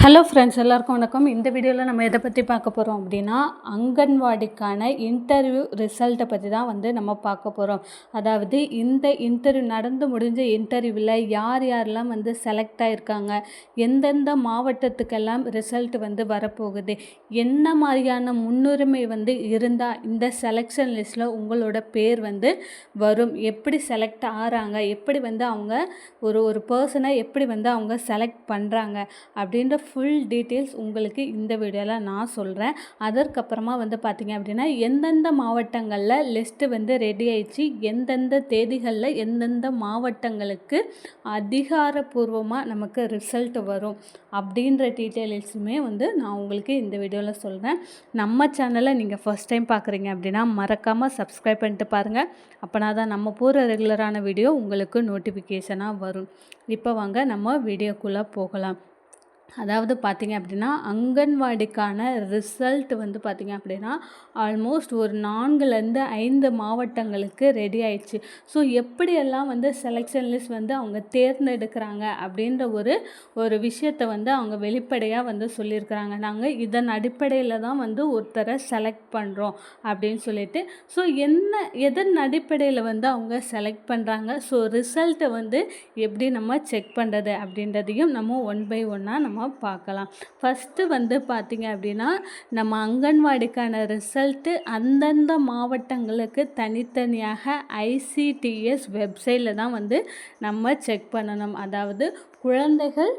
Hello friends, எல்லாருக்கும் வணக்கம். இந்த வீடியோவில் நம்ம எதை பற்றி பார்க்க போகிறோம் அப்படின்னா, அங்கன்வாடிக்கான இன்டர்வியூ ரிசல்ட்டை பற்றி தான் நம்ம பார்க்க போகிறோம். அதாவது இந்த இன்டர்வியூ நடந்து முடிஞ்ச இன்டர்வியூவில் யார் யாரெல்லாம் செலக்ட் ஆகியிருக்காங்க, எந்தெந்த மாவட்டத்துக்கெல்லாம் ரிசல்ட் வரப்போகுது, என்ன மாதிரியான முன்னுரிமை இருந்தால் இந்த செலெக்ஷன் லிஸ்ட்டில் உங்களோட பேர் வரும், எப்படி செலக்ட் ஆகிறாங்க, எப்படி அவங்க ஒரு பர்சனை எப்படி அவங்க செலக்ட் பண்ணுறாங்க அப்படின்ற ஃபுல் டீட்டெயில்ஸ் உங்களுக்கு இந்த வீடியோவில் நான் சொல்கிறேன். அதற்கப்புறமா பார்த்திங்க அப்படின்னா, எந்தெந்த மாவட்டங்களில் லிஸ்ட்டு ரெடி ஆயிடுச்சு, எந்தெந்த தேதிகளில் எந்தெந்த மாவட்டங்களுக்கு அதிகாரப்பூர்வமாக நமக்கு ரிசல்ட் வரும் அப்படின்ற டீட்டெயில்ஸுமே நான் உங்களுக்கு இந்த வீடியோவில் சொல்கிறேன். நம்ம சேனலை நீங்கள் ஃபர்ஸ்ட் டைம் பார்க்குறீங்க அப்படின்னா மறக்காமல் சப்ஸ்கிரைப் பண்ணிட்டு பாருங்கள். அப்போனா தான் நம்ம போகிற ரெகுலரான வீடியோ உங்களுக்கு நோட்டிஃபிகேஷனாக வரும். இப்போ வாங்க நம்ம வீடியோக்குள்ளே போகலாம். அதாவது பார்த்திங்க அப்படின்னா, அங்கன்வாடிக்கான ரிசல்ட் பார்த்திங்க அப்படின்னா ஆல்மோஸ்ட் ஒரு 4-5 மாவட்டங்களுக்கு ரெடி ஆயிடுச்சு. ஸோ எப்படியெல்லாம் செலெக்ஷன் லிஸ்ட் அவங்க தேர்ந்தெடுக்கிறாங்க அப்படின்ற ஒரு விஷயத்தை அவங்க வெளிப்படையாக சொல்லியிருக்கிறாங்க. நாங்கள் இதன் அடிப்படையில் தான் ஒருத்தரை செலக்ட் பண்ணுறோம் அப்படின்னு சொல்லிட்டு. ஸோ எதன் அடிப்படையில் அவங்க செலக்ட் பண்ணுறாங்க, ஸோ ரிசல்ட்டை எப்படி நம்ம செக் பண்ணுறது அப்படின்றதையும் நம்ம ஒன் பை ஒன்னாக நம்ம பார்க்கலாம். ஃபஸ்ட்டு பார்த்திங்க அப்படின்னா, நம்ம அங்கன்வாடிக்கான ரிசல்ட்டு அந்தந்த மாவட்டங்களுக்கு தனித்தனியாக ICTS வெப்சைட்டில் தான் நம்ம செக் பண்ணணும். அதாவது குழந்தைகள்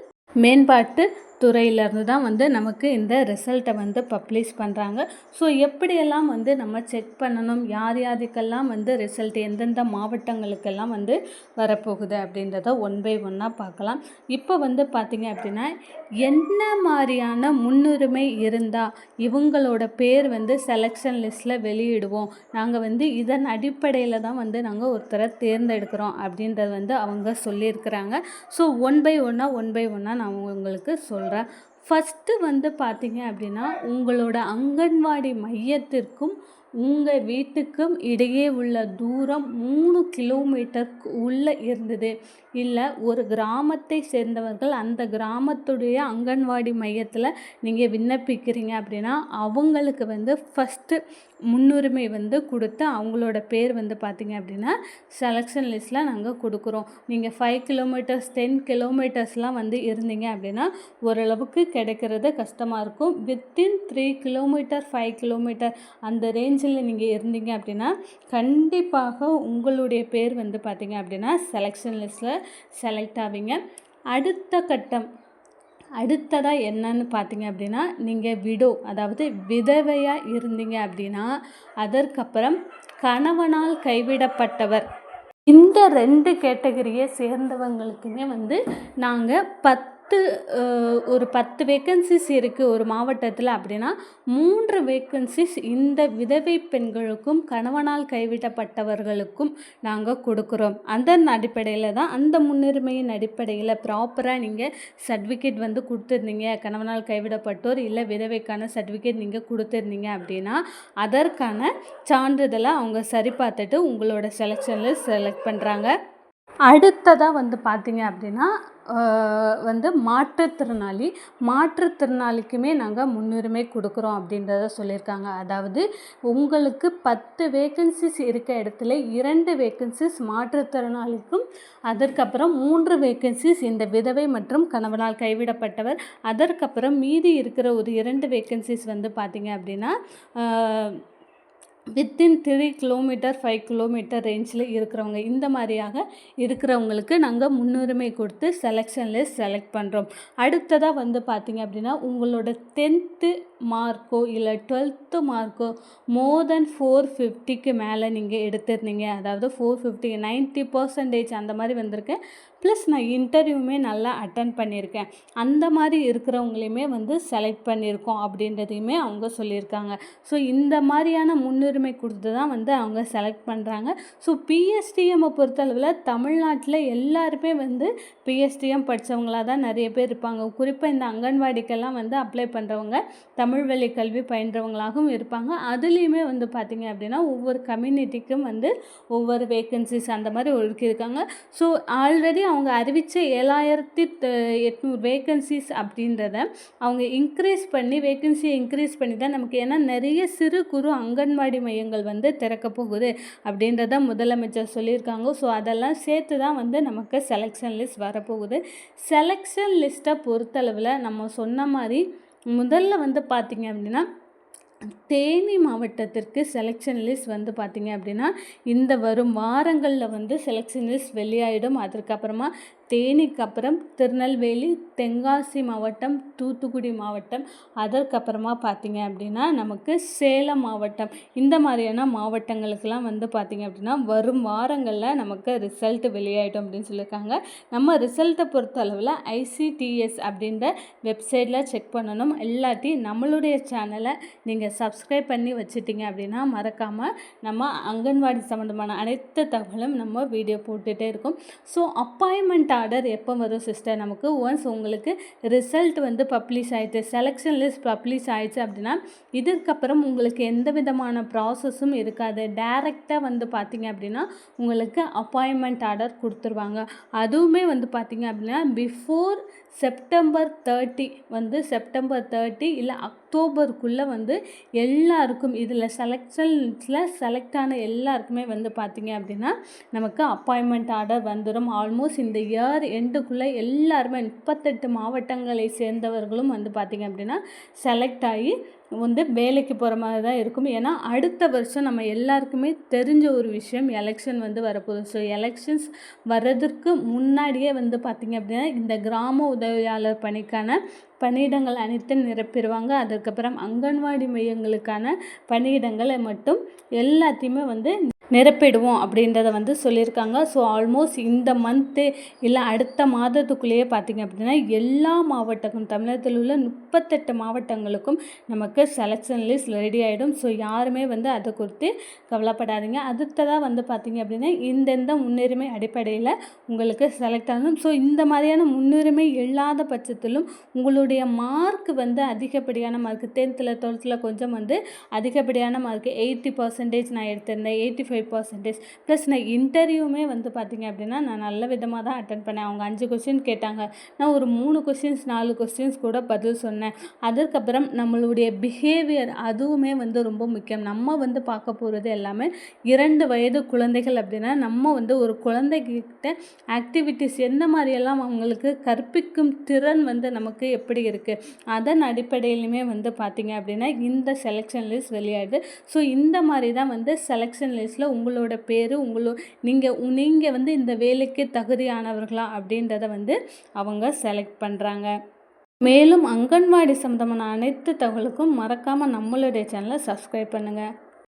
மேம்பாட்டு துறையிலேருந்து தான் நமக்கு இந்த ரிசல்ட்டை பப்ளிஷ் பண்ணுறாங்க. ஸோ எப்படியெல்லாம் நம்ம செக் பண்ணணும், யார் யாருக்கெல்லாம் ரிசல்ட் எந்தெந்த மாவட்டங்களுக்கெல்லாம் வரப்போகுது அப்படின்றத ஒன் பை ஒன்னாக பார்க்கலாம். இப்போ பார்த்திங்க அப்படின்னா, என்ன மாதிரியான முன்னுரிமை இருந்தால் இவங்களோட பேர் செலெக்ஷன் லிஸ்ட்டில் வெளியிடுவோம், நாங்கள் இதன் அடிப்படையில் தான் நாங்கள் ஒருத்தரை தேர்ந்தெடுக்கிறோம் அப்படின்றத அவங்க சொல்லியிருக்கிறாங்க. ஸோ ஒன் பை ஒன்னாக நான் உங்களுக்கு சொல்கிறேன். ஃபஸ்ட்டு பார்த்திங்க அப்படின்னா, உங்களோட அங்கன்வாடி மையத்திற்கும் உங்கள் வீட்டுக்கும் இடையே உள்ள தூரம் 3 கிலோமீட்டருக்கு உள்ளே இருந்தது. இல்லை ஒரு கிராமத்தை சேர்ந்தவர்கள் அந்த கிராமத்துடைய அங்கன்வாடி மையத்தில் நீங்கள் விண்ணப்பிக்கிறீங்க அப்படின்னா அவங்களுக்கு ஃபஸ்ட்டு முன்னுரிமை கொடுத்து அவங்களோட பேர் பார்த்திங்க அப்படின்னா செலெக்ஷன் லிஸ்ட்டில் நாங்கள் கொடுக்குறோம். நீங்கள் 5 கிலோமீட்டர்ஸ் 10 கிலோமீட்டர்ஸ்லாம் இருந்தீங்க அப்படின்னா ஓரளவுக்கு கிடைக்கிறது கஷ்டமாக இருக்கும். வித்தின் 3 கிலோமீட்டர் 5 கிலோமீட்டர் அந்த ரேஞ்சில் நீங்கள் இருந்தீங்க அப்படின்னா கண்டிப்பாக உங்களுடைய பேர் பார்த்திங்க அப்படின்னா செலெக்ஷன் லிஸ்ட்டில் செலக்ட் ஆவீங்க. அடுத்ததாக என்னன்னு பார்த்திங்க அப்படின்னா, நீங்கள் அதாவது விதவையாக இருந்தீங்க அப்படின்னா, அதற்கப்புறம் கணவனால் கைவிடப்பட்டவர், இந்த 2 கேட்டகரியை சேர்ந்தவங்களுக்குமே நாங்கள் ஒரு 10 வேக்கன்சிஸ் இருக்குது ஒரு மாவட்டத்தில் அப்படின்னா 3 வேக்கன்சிஸ் இந்த விதவை பெண்களுக்கும் கணவனால் கைவிடப்பட்டவர்களுக்கும் நாங்கள் கொடுக்குறோம். அதன் அடிப்படையில் தான், அந்த முன்னுரிமையின் அடிப்படையில் ப்ராப்பராக நீங்கள் சர்டிஃபிகேட் கொடுத்துருந்தீங்க, கணவனால் கைவிடப்பட்டோர் இல்லை விதவைக்கான சர்டிஃபிகேட் நீங்கள் கொடுத்துருந்தீங்க அப்படின்னா அதற்கான சான்றிதழை அவங்க சரி பார்த்துட்டு உங்களோட செலெக்ஷனில் செலக்ட் பண்ணுறாங்க. அடுத்ததாக பார்த்திங்க அப்படின்னா மாற்றுத்திறனாளிக்குமே நாங்கள் முன்னுரிமை கொடுக்குறோம் அப்படின்றத சொல்லியிருக்காங்க. அதாவது உங்களுக்கு 10 வேக்கன்சிஸ் இருக்க இடத்துல 2 வேக்கன்சிஸ் மாற்றுத்திறனாளிக்கும், அதற்கப்புறம் 3 வேக்கன்சிஸ் இந்த விதவை மற்றும் கணவனால் கைவிடப்பட்டவர், அதற்கப்புறம் மீதி இருக்கிற ஒரு 2 வேக்கன்சிஸ் பார்த்திங்க அப்படின்னா வித்தின் 3 கிலோமீட்டர் 5 கிலோமீட்டர் ரேஞ்சில் இருக்கிறவங்க, இந்த மாதிரியாக இருக்கிறவங்களுக்கு நாங்கள் முன்னுரிமை கொடுத்து செலெக்ஷன் லிஸ்ட் செலக்ட் பண்ணுறோம். அடுத்ததாக பார்த்திங்க அப்படின்னா, உங்களோட 10th மார்க்கோ இல்லை 12th மார்க்கோ மோர் தென் 450க்கு மேலே நீங்கள் எடுத்திருந்தீங்க, அதாவது 450 90% அந்த மாதிரி வந்திருக்கேன். ப்ளஸ் நான் இன்டர்வியூமே நல்லா அட்டன் பண்ணியிருக்கேன், அந்த மாதிரி இருக்கிறவங்களையுமே செலக்ட் பண்ணியிருக்கோம் அப்படின்றதையுமே அவங்க சொல்லியிருக்காங்க. ஸோ இந்த மாதிரியான முன்னுரிமை கொடுத்து தான் அவங்க செலக்ட் பண்ணுறாங்க. ஸோ PSTM பொறுத்தளவில் தமிழ்நாட்டில் எல்லாருமே PSTM படித்தவங்களாக தான் நிறைய பேர் இருப்பாங்க. குறிப்பாக இந்த அங்கன்வாடிக்கெல்லாம் அப்ளை பண்ணுறவங்க தமிழ் வழி கல்வி பயின்றவங்களாகவும் இருப்பாங்க. அதுலேயுமே பார்த்திங்க அப்படின்னா ஒவ்வொரு கம்யூனிட்டிக்கும் ஒவ்வொரு வேக்கன்சிஸ் அந்த மாதிரி ஒதுக்கியிருக்காங்க. ஸோ ஆல்ரெடி அவங்க அறிவித்த 7,800 வேக்கன்சிஸ் அப்படின்றத அவங்க வேக்கன்சியை இன்க்ரீஸ் பண்ணி தான் நமக்கு, ஏன்னா நிறைய சிறு குறு அங்கன்வாடி மையங்கள் வந்து திறக்க போகுது அப்படின்றத முதலமைச்சர் சொல்லியிருக்காங்க. ஸோ அதெல்லாம் சேர்த்து தான் வந்து நமக்கு செலெக்ஷன் லிஸ்ட் வரப்போகுது. செலெக்ஷன் லிஸ்ட்டை பொறுத்தளவில் நம்ம சொன்ன மாதிரி முதல்ல வந்து பார்த்திங்க அப்படின்னா தேனி மாவட்டத்திற்கு செலெக்ஷன் லிஸ்ட் வந்து பார்த்திங்க அப்படின்னா இந்த வரும் வாரங்களில் வந்து செலெக்ஷன் லிஸ்ட் வெளியாகிடும். அதற்கப்புறமா தேனிக்கு அப்புறம் திருநெல்வேலி, தென்காசி மாவட்டம், தூத்துக்குடி மாவட்டம், அதற்கப்புறமா பார்த்திங்க அப்படின்னா நமக்கு சேலம் மாவட்டம், இந்த மாதிரியான மாவட்டங்களுக்கெல்லாம் வந்து பார்த்திங்க அப்படின்னா வரும் வாரங்களில் நமக்கு ரிசல்ட் வெளியாகிடும் அப்படின்னு சொல்லியிருக்காங்க. நம்ம ரிசல்ட்டை பொறுத்த அளவில் ICTS அப்படின்ற வெப்சைட்டில் செக் பண்ணணும். இல்லாட்டி நம்மளுடைய சேனலை நீங்கள் சப்ஸ்கிரைப் பண்ணி வச்சுட்டிங்க அப்படின்னா மறக்காமல் நம்ம அங்கன்வாடி சம்மந்தமான அனைத்து தகவலும் நம்ம வீடியோ போட்டுகிட்டே இருக்கோம். ஸோ அப்பாயின்மெண்ட் ஆர்டர் எப்போ வரும் சிஸ்டர்? நமக்கு ஒன்ஸ் உங்களுக்கு ரிசல்ட் வந்து பப்ளிஷ் ஆகிடுச்சு, செலெக்ஷன் லிஸ்ட் பப்ளிஷ் ஆகிடுச்சு அப்படின்னா இதுக்கப்புறம் உங்களுக்கு எந்த விதமான ப்ராசஸும் இருக்காது. டைரெக்டாக வந்து பார்த்திங்க அப்படின்னா உங்களுக்கு அப்பாயின்மெண்ட் ஆர்டர் கொடுத்துருவாங்க. அதுவுமே வந்து பார்த்திங்க அப்படின்னா பிஃபோர் செப்டம்பர் 30 இல்லை அக்டோபருக்குள்ளே வந்து எல்லாருக்கும் இதில் செலக்ட் ஆன எல்லாருக்குமே வந்து பார்த்திங்க அப்படின்னா நமக்கு அப்பாயின்மெண்ட் ஆர்டர் வந்துடும். ஆல்மோஸ்ட் இந்த இயர் எண்டுக்குள்ளே எல்லாருமே 38 மாவட்டங்களை சேர்ந்தவர்களும் வந்து பார்த்திங்க அப்படின்னா செலக்ட் ஆகி வந்து வேலைக்கு போகிற மாதிரி தான் இருக்கும். ஏன்னா அடுத்த வருஷம் நம்ம எல்லாருக்குமே தெரிஞ்ச ஒரு விஷயம், எலெக்ஷன் வந்து வரப்போகுது. ஸோ எலெக்ஷன்ஸ் வர்றதுக்கு முன்னாடியே வந்து பார்த்திங்க அப்படின்னா இந்த கிராம உதவியாளர் பணிக்கான பணியிடங்கள் அனைத்தும் நிரப்பிடுவாங்க. அதுக்கப்புறம் அங்கன்வாடி மையங்களுக்கான பணியிடங்களை மட்டும் எல்லாத்தையுமே வந்து நிரப்பிடுவோம் அப்படின்றத வந்து சொல்லியிருக்காங்க. ஸோ ஆல்மோஸ்ட் இந்த மந்த்து இல்லை அடுத்த மாதத்துக்குள்ளேயே பார்த்திங்க அப்படின்னா எல்லா மாவட்டங்களும், தமிழகத்தில் உள்ள 38 மாவட்டங்களுக்கும் நமக்கு செலெக்ஷன் லிஸ்ட் ரெடி ஆகிடும். ஸோ யாருமே வந்து அதை குறித்து கவலைப்படாதீங்க. அடுத்ததாக வந்து பார்த்திங்க அப்படின்னா இந்தெந்த முன்னுரிமை அடிப்படையில் உங்களுக்கு செலக்ட் ஆகணும். ஸோ இந்த மாதிரியான முன்னுரிமை இல்லாத பட்சத்திலும் உங்களுடைய மார்க் வந்து அதிகப்படியான மார்க், 10th 12th கொஞ்சம் வந்து அதிகப்படியான மார்க் 80% நான் எடுத்திருந்தேன், 85%. ப்ளஸ் நான் இன்டர்வியூமே வந்து பார்த்திங்க அப்படின்னா நான் நல்ல விதமாக தான் அட்டன் பண்ணேன். அவங்க 5 கொஸ்டின் கேட்டாங்க, நான் ஒரு 3 கொஸ்டின்ஸ் 4 கொஸ்டின்ஸ் கூட பதில் சொன்னேன். அதுக்கப்புறம் நம்மளுடைய பிஹேவியர் அதுவுமே வந்து ரொம்ப முக்கியம். நம்ம வந்து பார்க்க போகிறது எல்லாமே 2 வயது குழந்தைகள் அப்படின்னா நம்ம வந்து ஒரு குழந்தைகிட்ட ஆக்டிவிட்டிஸ் எந்த மாதிரியெல்லாம் அவங்களுக்கு கற்பிக்கும் திறன் வந்து நமக்கு எப்படி இருக்குது, அதன் அடிப்படையிலுமே வந்து பார்த்திங்க அப்படின்னா இந்த செலெக்ஷன் லிஸ்ட் வெளியாகுது. ஸோ இந்த மாதிரி தான் வந்து செலெக்ஷன் லிஸ்ட்டில் உங்களோட பேர் நீங்கள் வந்து இந்த வேலைக்கு தகுதியானவர்களா அப்படின்றத வந்து அவங்க செலக்ட் பண்ணுறாங்க. மேலும் அங்கன்வாடி சம்மந்தமான அனைத்து தகவலுக்கும் மறக்காமல் நம்மளுடைய சேனலை சப்ஸ்கிரைப் பண்ணுங்கள்.